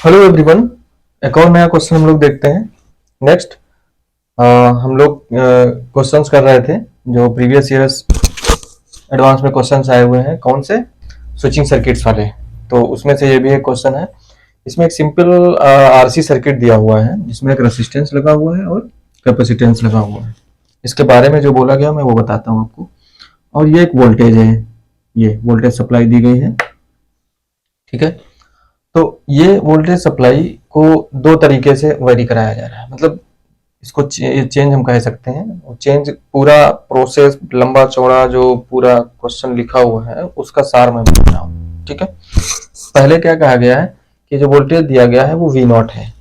Hello everyone. एक और नया क्वेश्चन हम लोग देखते हैं। नेक्स्ट हम लोग क्वेश्चंस कर रहे थे जो प्रीवियस ईयर्स एडवांस में क्वेश्चंस आए हुए हैं, कौन से स्विचिंग सर्किट्स वाले। तो उसमें से ये भी एक क्वेश्चन है। इसमें एक सिंपल आरसी सर्किट दिया हुआ है जिसमें एक रेसिस्टेंस लगा हुआ है और कैपेसिटेंस लगा हुआ है। इसके बारे में जो बोला गया मैं वो बताता हूँ आपको। और ये एक वोल्टेज है, ये वोल्टेज सप्लाई दी गई है, ठीक है। तो ये वोल्टेज सप्लाई को दो तरीके से वेरी कराया जा रहा है, मतलब इसको चेंज हम कह सकते हैं। चेंज पूरा प्रोसेस लंबा चौड़ा जो पूरा क्वेश्चन लिखा हुआ है उसका सार मैं बोल रहा हूँ, ठीक है। पहले क्या कहा गया है कि जो वोल्टेज दिया गया है वो V0 है,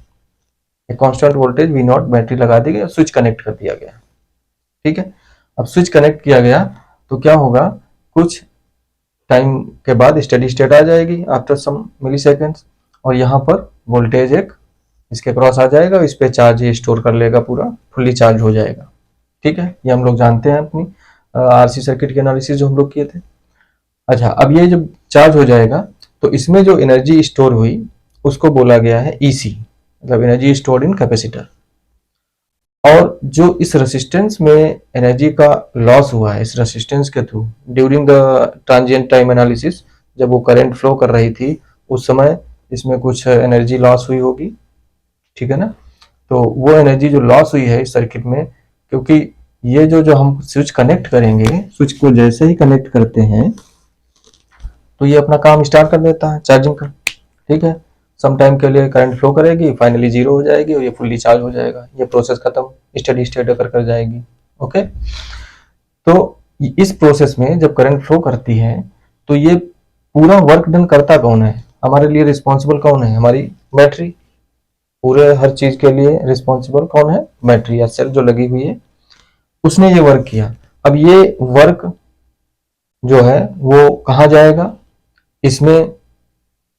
एक कांस्टेंट वोल्टेज V0 बैटरी लगा दी गई, स्विच कनेक्ट कर दिया गया, ठीक है। अब स्विच कनेक्ट किया गया तो क्या होगा, कुछ टाइम के बाद स्टेडी स्टेट आ जाएगी आफ्टर सम मिली सेकेंड्स, और यहाँ पर वोल्टेज एक इसके क्रॉस आ जाएगा, इस पे चार्ज ये स्टोर कर लेगा, पूरा फुल्ली चार्ज हो जाएगा, ठीक है। ये हम लोग जानते हैं अपनी आरसी सर्किट के एनालिसिस जो हम लोग किए थे। अच्छा, अब ये जब चार्ज हो जाएगा तो इसमें जो एनर्जी स्टोर हुई उसको बोला गया है ईसी, मतलब एनर्जी स्टोर्ड इन कैपेसिटर। और जो इस रेसिस्टेंस में एनर्जी का लॉस हुआ है इस रेसिस्टेंस के through during the transient time analysis, जब वो करंट फ्लो कर रही थी उस समय इसमें कुछ एनर्जी लॉस हुई होगी, ठीक है ना। तो वो एनर्जी जो लॉस हुई है इस सर्किट में, क्योंकि ये जो हम स्विच कनेक्ट करेंगे, स्विच को जैसे ही कनेक्ट करते हैं तो ये अपना काम स्टार्ट कर देता है चार्जिंग का, ठीक है। सम टाइम के लिए करंट फ्लो करेगी, फाइनली जीरो हो जाएगी और ये फुल्ली चार्ज हो जाएगा, ये प्रोसेस खत्म, स्टेडी स्टेट कर जाएगी, ओके। तो इस प्रोसेस में जब करंट फ्लो करती है तो ये पूरा वर्क डन करता कौन है, हमारे लिए रिस्पॉन्सिबल कौन है, हमारी बैटरी। पूरे हर चीज के लिए रिस्पॉन्सिबल कौन है, बैटरी या सेल जो लगी हुई है, उसने ये वर्क किया। अब ये वर्क जो है वो कहाँ जाएगा, इसमें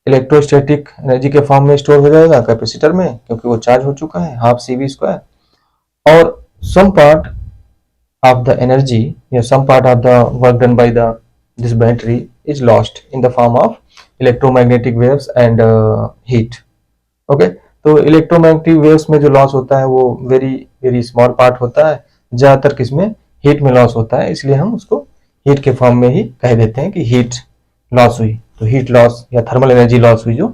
इलेक्ट्रोस्टैटिक एनर्जी के फॉर्म में स्टोर हो जाएगा कैपेसिटर में, क्योंकि वो चार्ज हो चुका है हाफ CV स्क्वायर। और some part of the energy, yeah, some part of the work done by the this battery is lost in the form of electromagnetic waves and heat, okay। तो electromagnetic waves में जो loss होता है वो very very small part होता है, ज्यादातर किसमें, हीट में लॉस होता है, इसलिए हम उसको हीट के फॉर्म में ही कह देते हैं कि हीट लॉस हुई। तो हीट लॉस या थर्मल एनर्जी लॉस हुई जो,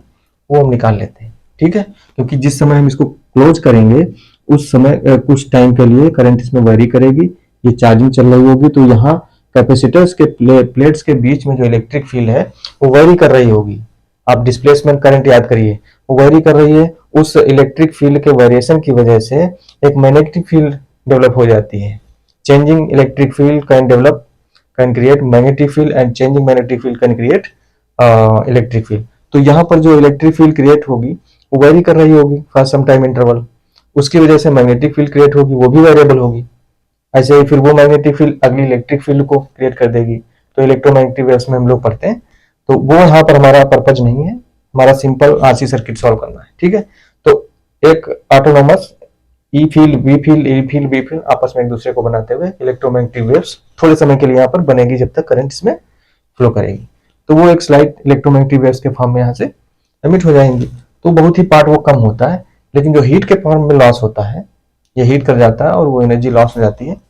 वो हम निकाल लेते हैं, ठीक है। क्योंकि जिस समय हम इसको क्लोज करेंगे उस समय कुछ टाइम के लिए करंट इसमें वेरी करेगी, ये चार्जिंग चल रही होगी, तो यहाँ कैपेसिटर्स के प्लेट्स के बीच में जो इलेक्ट्रिक फील्ड है वो वेरी कर रही होगी। आप डिस्प्लेसमेंट करंट याद करिए, वो वेरी कर रही है, उस इलेक्ट्रिक फील्ड के वेरिएशन की वजह से एक मैग्नेटिक फील्ड डेवलप हो जाती है। Changing electric field can develop, can create magnetic field and changing magnetic field can create electric field. तो यहाँ पर जो इलेक्ट्रिक फील्ड क्रिएट होगी वो वेरी कर रही होगी फॉर सम टाइम इंटरवल, उसकी वजह से मैग्नेटिक फील्ड क्रिएट होगी, वो भी वेरिएबल होगी। ऐसे ही फिर वो मैग्नेटिक फील्ड अगली इलेक्ट्रिक फील्ड को क्रिएट कर देगी। तो इलेक्ट्रोमैग्नेटिक वेव्स में हम लोग पढ़ते हैं, तो वो यहाँ पर हमारा पर्पज नहीं है, हमारा सिंपल आरसी सर्किट सॉल्व करना है, ठीक है। तो एक autonomous E field, V field, E field, B field आपस में एक दूसरे को बनाते हुए इलेक्ट्रोमैग्नेटिक वेव्स थोड़े समय के लिए यहाँ पर बनेगी जब तक करंट इसमें फ्लो करेगी। तो वो एक स्लाइड इलेक्ट्रोमैग्नेटिक वेव्स के फॉर्म में यहाँ से एमिट हो जाएंगी। तो बहुत ही पार्ट वो कम होता है, लेकिन जो हीट के फॉर्म में लॉस होता है, ये हीट कर जाता है और वो एनर्जी लॉस हो जाती है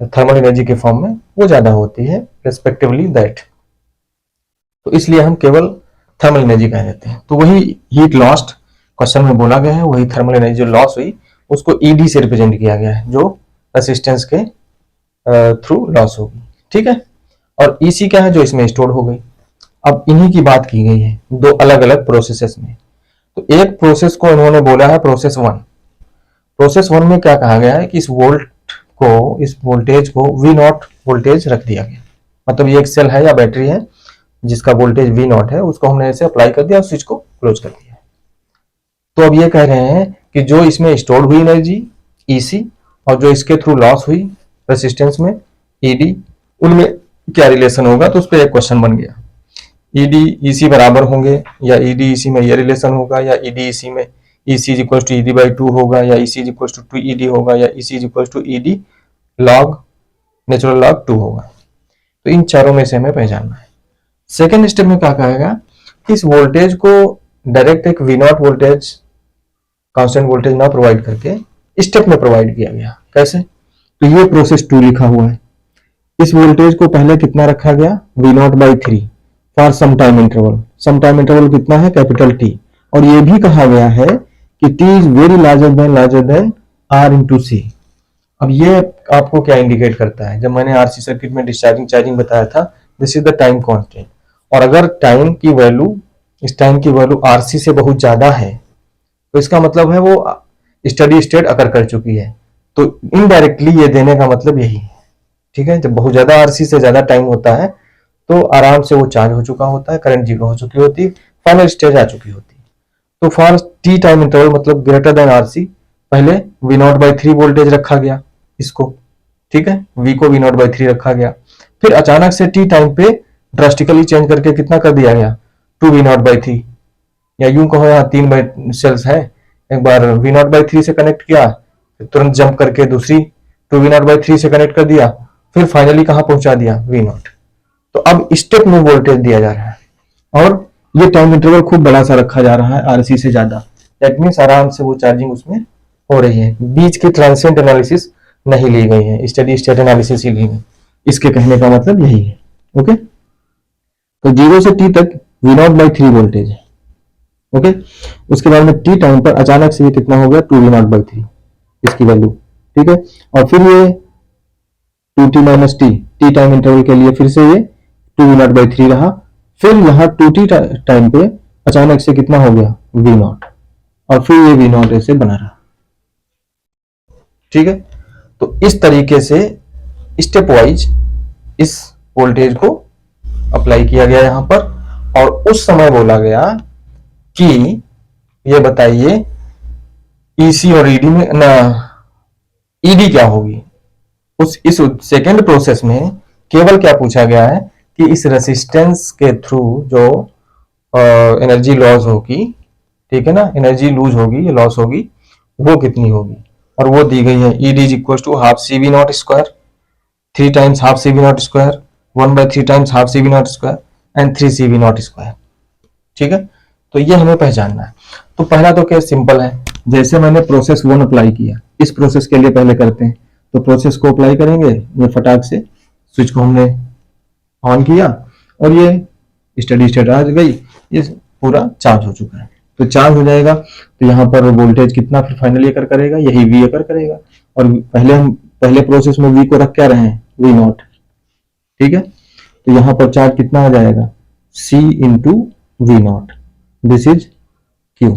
थर्मल एनर्जी के फॉर्म में, वो ज्यादा होती है रेस्पेक्टिवली दैट। तो इसलिए हम केवल थर्मल एनर्जी कह देते हैं। तो वही हीट लॉस्ट क्वेश्चन में बोला गया है, वही थर्मल एनर्जी जो लॉस हुई उसको ईडी से रिप्रेजेंट किया गया है, जो रेसिस्टेंस के थ्रू लॉस होगी, ठीक है। और ईसी क्या है, जो इसमें स्टोर हो गई। अब इन्हीं की बात की गई है दो अलग अलग प्रोसेसेस में। तो एक प्रोसेस को इन्होंने बोला है प्रोसेस 1। प्रोसेस 1 में क्या कहा गया है कि इस वोल्टेज को V0 वोल्टेज रख दिया गया, मतलब ये एक सेल है या बैटरी है जिसका वोल्टेज V0 है, उसको हमने ऐसे अप्लाई कर दिया और स्विच को क्लोज कर दिया। तो अब ये कह रहे हैं कि जो इसमें स्टोर हुई एनर्जी EC और जो इसके थ्रू लॉस हुई रेसिस्टेंस में ED, उनमें क्या रिलेशन होगा। तो उस पर एक क्वेश्चन बन गया, ED EC बराबर होंगे या ED EC में ये रिलेशन होगा, या ED EC में EC is equal to ED by 2 होगा, या EC is equal to 2ED होगा, या EC is equal to ED log natural log 2 होगा। तो इन चारों में से हमें पहचानना है। सेकेंड स्टेप में क्या कहेगा कि इस वोल्टेज को डायरेक्ट एक V naught voltage constant voltage ना प्रोवाइड करके स्टेप में प्रोवाइड किया गया। कैसे? तो ये प्रोसेस 2 लिखा हुआ है। इस वोल्टेज को पहले कितना रखा गया, V naught by 3 for some time interval. Some time interval कितना है, कैपिटल टी। और ये भी कहा गया है कि T is very larger than R into C. अब ये आपको क्या इंडिकेट करता है, जब मैंने आरसी सर्किट में डिस्चार्जिंग चार्जिंग बताया था, this is the time constant. और अगर टाइम की वैल्यू, इस टाइम की वैल्यू आरसी से बहुत ज्यादा है, तो इसका मतलब है वो स्टडी स्टेट अकर कर चुकी है। तो इनडायरेक्टली ये देने का मतलब यही है। ठीक है, जब बहुत ज्यादा आरसी से ज्यादा टाइम होता है तो आराम से वो चार्ज हो चुका होता है, करंट जीरो हो चुकी होती है, फाइनल स्टेज आ चुकी होती है। तो फॉर टी टाइम इंटरवल मतलब ग्रेटर देन आरसी, पहले वी नॉट बाई 3 वोल्टेज रखा गया इसको। ठीक है, वी को वी नॉट बाई 3 रखा गया। फिर अचानक से टी टाइम पे ड्रास्टिकली चेंज करके कितना कर दिया गया, 2 वी नॉट बाई 3, या यूं कहो यहाँ 3 सेल्स है, एक बार वी नॉट बाई 3 से कनेक्ट किया, तुरंत जंप करके दूसरी 2 वी नॉट बाई 3 से कनेक्ट कर दिया, फिर फाइनली कहां पहुंचा दिया, वी नॉट। तो अब स्टेप में वोल्टेज दिया जा रहा है और ये टाइम इंटरवल खूब बड़ा सा रखा जा रहा है आरसी से ज्यादा। दैट मीन्स आराम से वो चार्जिंग उसमें हो रही है। बीच की ट्रांसिएंट एनालिसिस नहीं ली गई है, स्टडी स्टेट एनालिसिस ही ली गई। इसके कहने का मतलब यही है। ओके, तो 0 से t तक वी नॉट बाई 3 वोल्टेज है। ओके, उसके बाद में t टाइम पर अचानक से ये कितना हो गया, 2 वी नॉट बाई 3 इसकी वैल्यू। ठीक है, और फिर ये 2t minus T, T time interval के लिए फिर से ये 2 वी नॉट बाई 3 रहा। फिर यहाँ 2t टाइम पे अचानक से कितना हो गया, वी नॉट, और फिर ये वी नॉट ऐसे बना रहा। ठीक है, तो इस तरीके से स्टेप वाइज इस वोल्टेज को अप्लाई किया गया यहां पर। और उस समय बोला गया कि ये बताइए ईसी और ईडी में ना, ईडी क्या होगी। इस सेकेंड प्रोसेस में केवल क्या पूछा गया है कि इस रेसिस्टेंस के थ्रू जो एनर्जी लॉस होगी, ठीक है ना, एनर्जी लूज होगी, लॉस होगी, वो कितनी होगी। और वो दी गई है, ED is equal to half C V naught square, 3 times half C V naught square, 1/3 times half C V naught square and 3 C V naught square. ठीक है, तो ये हमें पहचानना है। तो पहला तो क्या सिंपल है, जैसे मैंने प्रोसेस 1 अप्लाई किया, इस प्रोसेस के लिए पहले करते हैं। तो प्रोसेस को अप्लाई करेंगे, ये फटाक से स्विच को हमने ऑन किया और ये स्टडी स्टेट आ गई, ये पूरा चार्ज हो चुका है। तो चार्ज हो जाएगा तो यहाँ पर वोल्टेज कितना फिर फाइनली अकर करेगा, यही वी अकर करेगा। और पहले प्रोसेस में वी को रख क्या रहे हैं, वी नॉट। ठीक है, तो यहाँ पर चार्ज कितना आ जाएगा, C into V naught, this is Q।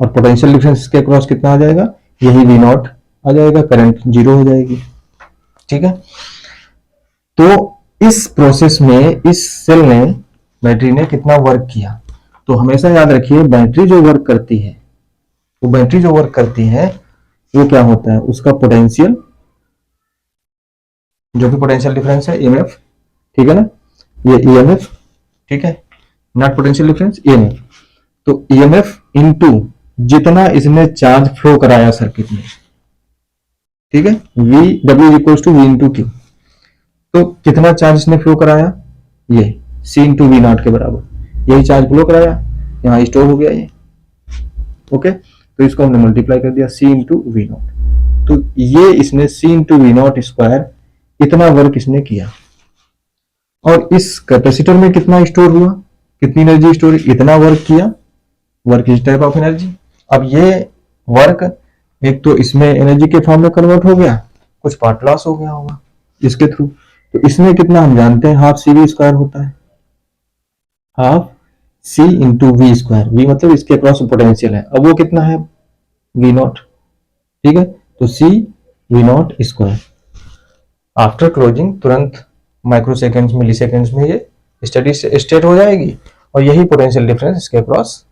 और पोटेंशियल डिफरेंस के क्रॉस कितना आ जाएगा, यही वी नॉट आ जाएगा, करंट जीरो हो जाएगी। ठीक है, तो इस प्रोसेस में इस सेल ने, बैटरी ने कितना वर्क किया। तो हमेशा याद रखिए, बैटरी जो वर्क करती है, वो बैटरी जो वर्क करती है वो क्या होता है, उसका पोटेंशियल, जो भी पोटेंशियल डिफरेंस है EMF, ठीक है ना, ये EMF, ठीक है, नॉट पोटेंशियल डिफरेंस, EMF। तो EMF इनटू जितना इसने चार्ज फ्लो कराया सर्किट में, ठीक है, W equals to V into Q। तो कितना चार्ज इसने फ्लो कराया, ये C इंटू वी नॉट के बराबर, यही चार्ज फ्लो कराया, यहाँ स्टोर हो गया ये। ओके, तो इसको हमने मल्टीप्लाई कर दिया C इंटू वी नॉट। तो ये इसने C into V naught square इतना वर्क इसने किया। और इस कैपेसिटर में कितना स्टोर हुआ, कितनी एनर्जी स्टोर, इतना वर्क किया, work is type of energy. अब ये वर्क एक तो इसमें एनर्जी के फॉर्म में कन्वर्ट हो गया, कुछ पार्ट लॉस हो गया होगा इसके थ्रू। तो इसमें कितना हम जानते हैं, हाफ सी वी स्क्वायर होता है, half C into V square. V मतलब इसके अक्रॉस पोटेंशियल है, अब वो कितना है, वी नॉट। ठीक है, तो C V naught square. After closing तुरंत माइक्रो सेकेंड्स, मिली सेकेंड्स में ये स्टडी स्टेट हो जाएगी और यही पोटेंशियल डिफरेंस इसके अक्रॉस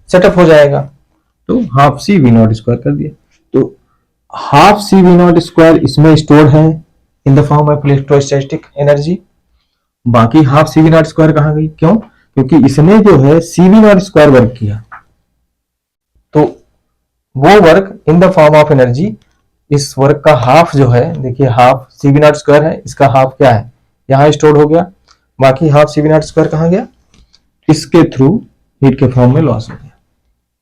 सेटअप हो जाएगा। तो half C V naught square कर दिया। तो half C V naught square इसमें स्टोर है in the form of electrostatic energy. बाकी half C V naught square कहां गई, क्यों, क्योंकि इसने जो है C V naught square work किया, तो वो work in the form of energy, इस वर्क का हाफ जो है, देखिए half C V naught square है, इसका हाफ क्या है, यहां स्टोर हो गया। बाकी half C V naught square कहां गया, इसके थ्रू हीट के फॉर्म में लॉस हो गया,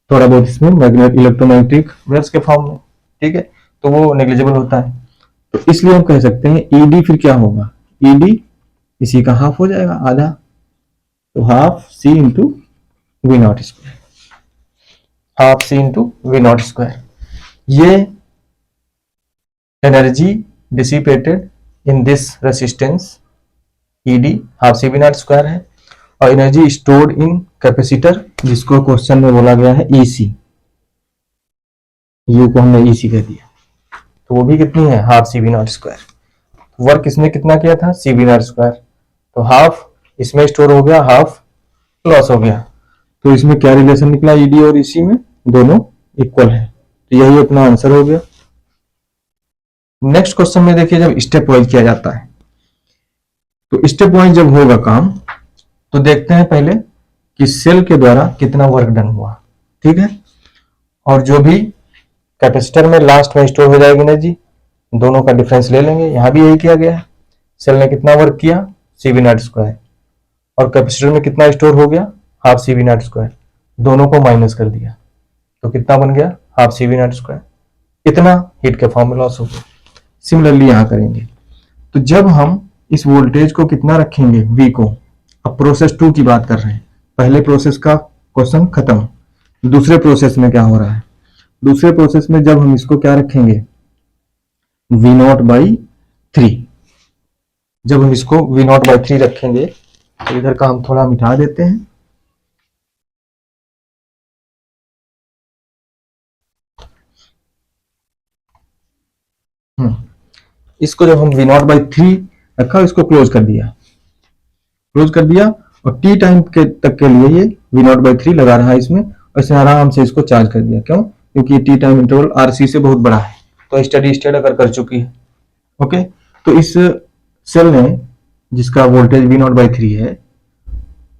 थोड़ा बहुत इसमें मैग्नेट इलेक्ट्रोमैग्नेटिक वेव्स के फॉर्म में, ठीक है, तो वो नेग्लिजिबल होता है। तो इसलिए हम कह सकते हैं ईडी फिर क्या होगा, ईडी इसी का हाफ हो जाएगा, आधा, तो half C into V naught square, half C into V naught square. ये energy dissipated in this resistance ED half C V naught square है, और एनर्जी स्टोर्ड इन कैपेसिटर जिसको क्वेश्चन में बोला गया है ईसी, यू को हमने ईसी कह दिया, तो वो भी कितनी है, half C V naught square. Work इसने कितना किया था, सी वी नॉट स्क्वायर, तो हाफ इसमें स्टोर हो गया, हाफ लॉस हो गया, तो इसमें क्या रिलेशन निकला, ईडी और ईसी में दोनों इक्वल है, तो यही अपना आंसर हो गया। नेक्स्ट क्वेश्चन में देखिए, जब स्टेप वाइज किया जाता है, तो स्टेप वाइज जब होगा काम, तो देखते हैं पहले कि सेल के द्वारा कितना वर्क डन हुआ, ठीक है, और जो भी कैपेसिटर में लास्ट में स्टोर हो जाएगी एनर्जी, दोनों का डिफरेंस ले लेंगे। यहां भी यही किया गया है, सेल ने कितना वर्क किया, सी वी नॉट स्क्वायर, और कैपेसिटर में कितना स्टोर हो गया, half C V naught square, दोनों को माइनस कर दिया, तो कितना बन गया, half C V naught square, इतना हीट के फॉर्म में लॉस हो गया। सिमिलरली यहां करेंगे, तो जब हम इस वोल्टेज को कितना रखेंगे, वी को, अब प्रोसेस 2 की बात कर रहे हैं, पहले प्रोसेस का क्वेश्चन खत्म, दूसरे प्रोसेस में क्या हो रहा है, दूसरे प्रोसेस में जब हम इसको क्या रखेंगे, वी नॉट बाई 3, जब हम इसको वी नॉट बाई 3 रखेंगे, तो इधर का हम थोड़ा मिटा देते हैं, इसको जब हम वी नॉट बाई 3 रखा, इसको क्लोज कर दिया, क्लोज कर दिया, और टी टाइम के तक के लिए ये वी नॉट बाई 3 लगा रहा है इसमें, और इसने आराम से इसको चार्ज कर दिया, क्यों, क्योंकि टी टाइम इंटरवल आरसी से बहुत बड़ा है, तो स्टडी स्टेट अगर कर चुकी है, ओके। तो इस सेल ने जिसका वोल्टेज वी नॉट बाई 3 है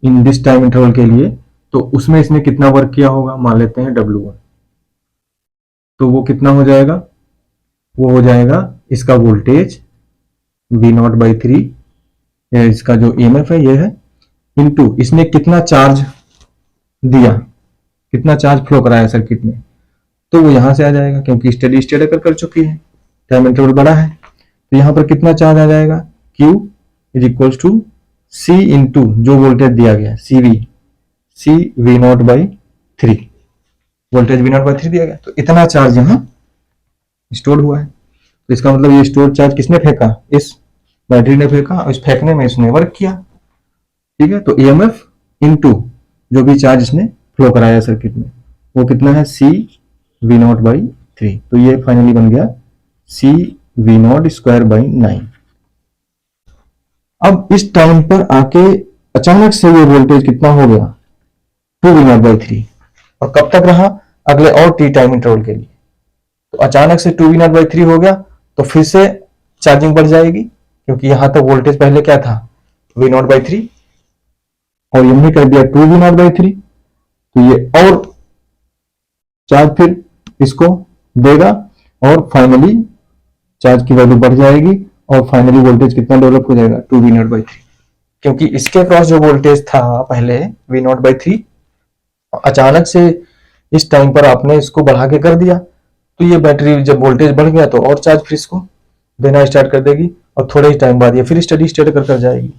इन दिस टाइम इंटरवल के लिए, तो उसमें इसने कितना वर्क किया होगा, मान लेते हैं W1, तो वो कितना हो जाएगा, वो हो जाएगा इसका वोल्टेज वी नॉट बाई 3, इसका जो ईएमएफ है ये है, इनटू इसने कितना चार्ज दिया, कितना चार्ज फ्लो कराया सर्किट में, तो वो यहां से आ जाएगा, क्योंकि स्टडी स्टेट अगर कर चुकी है, टाइम इंटरवल बड़ा है, तो यहां पर कितना चार्ज आ जाएगा, Q is equals to C into जो वोल्टेज दिया गया C V naught by 3, voltage V naught by 3 दिया गया, तो इतना चार्ज यहां स्टोर हुआ है, तो इसका मतलब ये स्टोर चार्ज किसने फेंका, इस बैटरी ने फेंका, और इस फेंकने में इसने वर्क किया, ठीक है। तो ईएमएफ इनटू जो भी चार्ज इसने फ्लो कराया सर्किट में, वो कितना है, सी वी नॉट बाई 3, तो ये फाइनली बन गया C V naught square by 9। अब इस टाइम पर आके अचानक से ये वोल्टेज कितना हो गया, 2 वी नॉट बाई 3, और कब तक रहा, अगले और टी टाइम इंटरवल के लिए, तो अचानक से 2 वी नॉट बाई 3 हो गया, तो फिर से चार्जिंग बढ़ जाएगी, क्योंकि यहां तक वोल्टेज पहले क्या था, वी नॉट बाई 3, और हमने कर दिया 2 वी नॉट बाई 3, तो ये और चार्ज फिर इसको देगा, और फाइनली चार्ज की वैल्यू बढ़ जाएगी, और फाइनली वोल्टेज कितना डेवलप हो जाएगा, 2 वी नॉट बाई 3, क्योंकि इसके क्रॉस जो वोल्टेज था पहले वी नॉट बाई 3, अचानक से इस टाइम पर आपने इसको बढ़ा के कर दिया, तो ये बैटरी जब वोल्टेज बढ़ गया तो और चार्ज फिर इसको देना स्टार्ट कर देगी, और थोड़े ही टाइम बाद ये फिर स्टडी स्टेट कर जाएगी,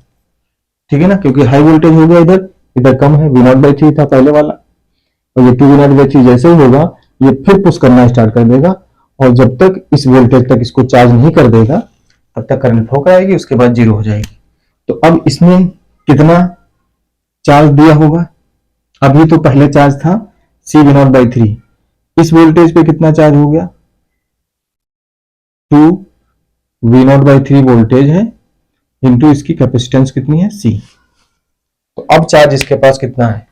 ठीक है ना, क्योंकि हाई वोल्टेज हो गया, इधर कम है, वी नॉट बाई 3 था पहले वाला, और ये 2 वी नॉट बाई 3 जैसे ही होगा ये फिर पुश करना स्टार्ट कर देगा, और जब तक इस वोल्टेज तक इसको चार्ज नहीं कर देगा तब तक करंट फ्लो कराएगी, उसके बाद जीरो हो जाएगी। तो अब इसमें कितना चार्ज दिया होगा, अभी तो पहले चार्ज था सी वी नॉट बाई 3, इस वोल्टेज पे कितना चार्ज हो गया, 2 वी नॉट बाई 3 वोल्टेज है, इंटू इसकी कैपेसिटेंस कितनी है, C, तो अब चार्ज इसके पास कितना है,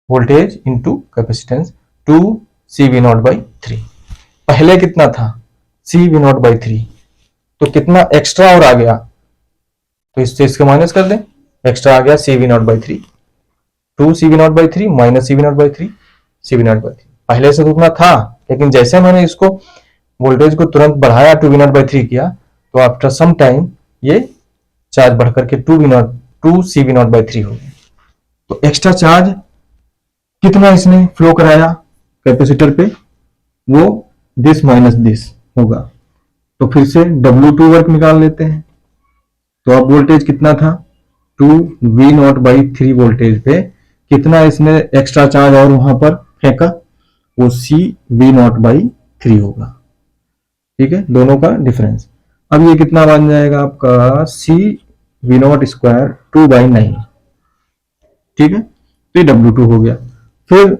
voltage into capacitance 2 C V naught by 3, पहले कितना था, सी वी नॉट बाई 3, तो कितना एक्स्ट्रा और आ गया, तो इससे इसके माइनस कर दें, एक्स्ट्रा आ गया C V naught by 3, 2 C V naught by 3 minus C V naught by 3 C V naught by 3, पहले से तो उतना था, लेकिन जैसे मैंने इसको वोल्टेज को तुरंत बढ़ाया 2 वी नॉट बाई 3 किया, तो आफ्टर सम टाइम ये चार्ज बढ़ करके 2 सी वी नॉट बाई 3 हो गया, तो एक्स्ट्रा चार्ज कितना इसने फ्लो कराया कैपेसिटर पे, वो दिस माइनस दिस होगा। तो फिर से W2 वर्क निकाल लेते हैं। तो अब वोल्टेज कितना था, 2V0/3 वोल्टेज पे कितना इसने एक्स्ट्रा चार्ज और वहां पर फेंका, वो CV0/3 होगा। ठीक है, दोनों का डिफरेंस। अब ये कितना बन जाएगा आपका CV0² 2/9। ठीक है, तो ये W2 हो गया। फिर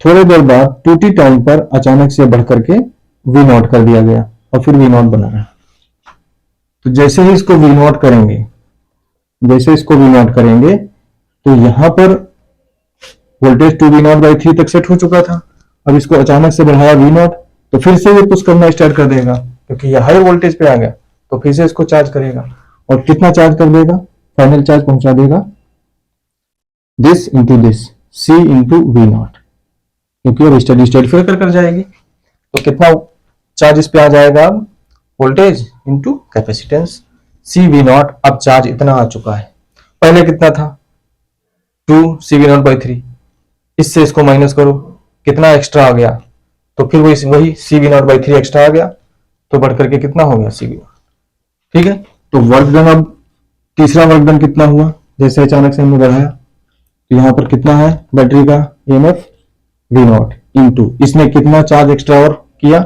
थोड़ी देर बाद 2t टाइम पर अचानक से बढ़ करके V0 कर दिया गया और फिर V0 बना रहा। तो जैसे ही इसको V0 करेंगे, तो यहां पर वोल्टेज 2V0/3 तक सेट हो चुका था। अब इसको अचानक से बढ़ाया V0, तो फिर से ये पुश करना स्टार्ट कर देगा, क्योंकि ये हाई वोल्टेज पे आ गया। तो फिर से इसको चार्ज करेगा, और कितना चार्ज कर देगा, फाइनल चार्ज पहुंचा देगा this into this, C into V0, क्योंकि अब स्टडी स्टेट फिर कर जाएगी। तो कितना चार्ज इस पे आ जाएगा, वोल्टेज इंटू कैपेसिटेंस CV0। अब चार्ज इतना आ चुका है, पहले कितना था 2CV0/3, इससे इसको माइनस करो, कितना एक्स्ट्रा आ गया, तो फिर वही CV0/3 एक्स्ट्रा आ गया, तो बढ़ करके कितना हो गया CV0। ठीक है, तो वर्क डन, अब तीसरा वर्क डन कितना हुआ, जैसे अचानक से हमने बढ़ाया, तो यहां पर कितना है बैटरी का EMF V0 इंटू इसने कितना चार्ज एक्स्ट्रा और किया,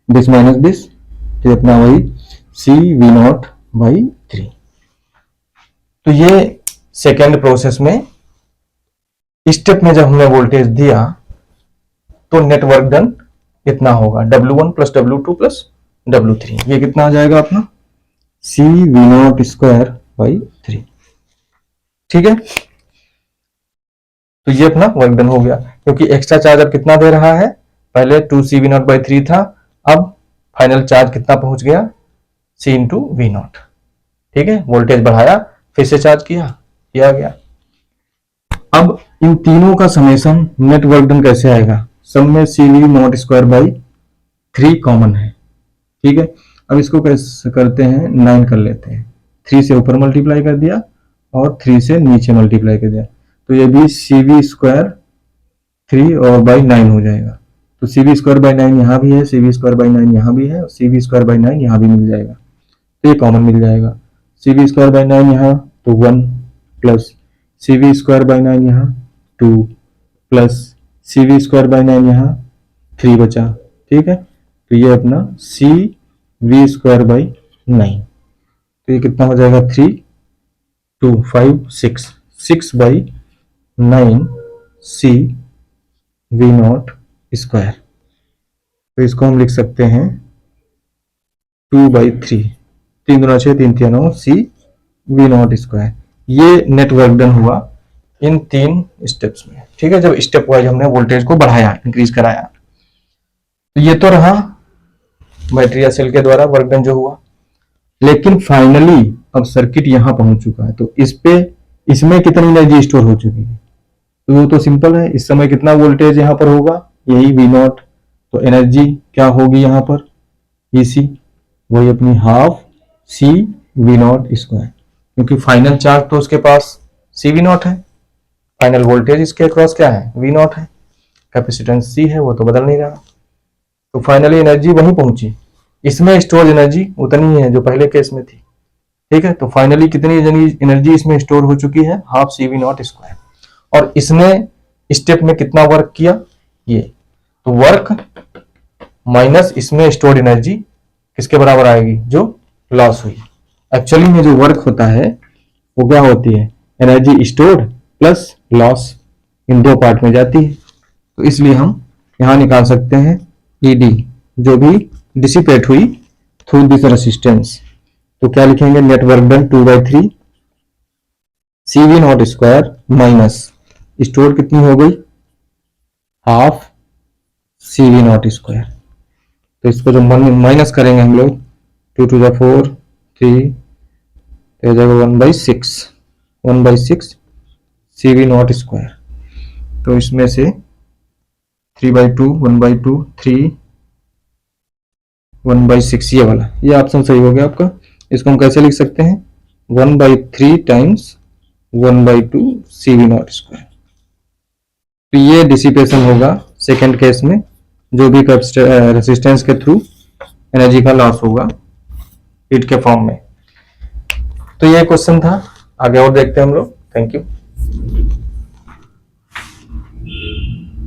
दिस माइनस दिस, तो अपना वही CV0/3। तो ये सेकेंड प्रोसेस में स्टेप में जब हमने वोल्टेज दिया तो नेटवर्क डन इतना होगा, W1 + W2 + W3। ये कितना आ जाएगा अपना CV0²/3। ठीक है, तो ये अपना वर्क डन हो गया, क्योंकि एक्स्ट्रा चार्ज अब कितना दे रहा है, पहले 2CV0/3 था, अब फाइनल चार्ज कितना पहुंच गया, C इंटू V0। ठीक है, वोल्टेज बढ़ाया, फिर से चार्ज किया गया। अब इन तीनों का समेशन नेट वर्क डन कैसे आएगा, सब में CV0²/3 कॉमन है। ठीक है, अब इसको कैसे करते हैं, 9 कर लेते हैं, 3 से ऊपर मल्टीप्लाई कर दिया और 3 से नीचे मल्टीप्लाई कर दिया, तो ये भी CV²3 और /9 हो जाएगा। तो CV²/9 यहाँ भी है, CV²/9 यहाँ भी है, और CV²/9 यहाँ भी मिल जाएगा, तो ये कॉमन मिल जाएगा। CV²/9 यहाँ तो 1 प्लस CV²/9 यहाँ 2 प्लस CV²/9 यहाँ 3 बचा। ठीक है, तो ये अपना CV²/9, तो ये कितना हो जाएगा 3 2 5 6 6/9 CV0²। तो इसको हम लिख सकते हैं 2/3, 3 दूना 6 3 3 9 CV0²। ये नेटवर्क डन हुआ इन 3 स्टेप्स में। ठीक है, जब स्टेप वाइज हमने वोल्टेज को बढ़ाया, इंक्रीज कराया। तो ये तो रहा बैटरी या सेल के द्वारा वर्क डन जो हुआ, लेकिन फाइनली अब सर्किट यहां पहुंच चुका है, तो इसमें कितनी एनर्जी स्टोर हो चुकी है, तो वो तो सिंपल है। इस समय कितना वोल्टेज यहां पर होगा, यही V0, तो एनर्जी क्या होगी यहां पर, EC, वही अपनी हाफ CV0², क्योंकि फाइनल चार्ज तो उसके पास CV0 है, फाइनल वोल्टेज इसके अक्रॉस क्या है, V0 है, कैपेसिटेंस C है, वो तो बदल नहीं रहा, तो फाइनली एनर्जी वहीं पहुंची। इसमें स्टोर एनर्जी उतनी ही है जो पहले केस में थी। ठीक है, तो फाइनली कितनी एनर्जी इसमें स्टोर हो चुकी है, हाफ CV0²। और इसने स्टेप में कितना वर्क किया, ये तो वर्क माइनस इसमें स्टोर्ड एनर्जी किसके बराबर आएगी, जो लॉस हुई। एक्चुअली में जो वर्क होता है वो क्या होती है, एनर्जी स्टोर्ड प्लस लॉस, इन 2 पार्ट में जाती है। तो इसलिए हम यहां निकाल सकते हैं ED, जो भी डिसिपेट हुई थ्रू दिस रेसिस्टेंस। तो क्या लिखेंगे, net work done 2/3 CV0² minus store कितनी हो गई, हाफ CV0²। तो इसको जो माइनस करेंगे हम लोग, 2 to the 4 3 तो हो जाएगा 1/6 CV0²। तो इसमें से 3/2 1/2 3 1/6 ये वाला, ये ऑप्शन सही हो गया आपका। इसको हम कैसे लिख सकते हैं, 1/3 टाइम्स 1/2 CV0²। पीए डिसिपेशन होगा सेकेंड केस में, जो भी रेसिस्टेंस के थ्रू एनर्जी का लॉस होगा हीट के फॉर्म में। तो ये क्वेश्चन था, आगे और देखते हैं हम लोग। Thank you.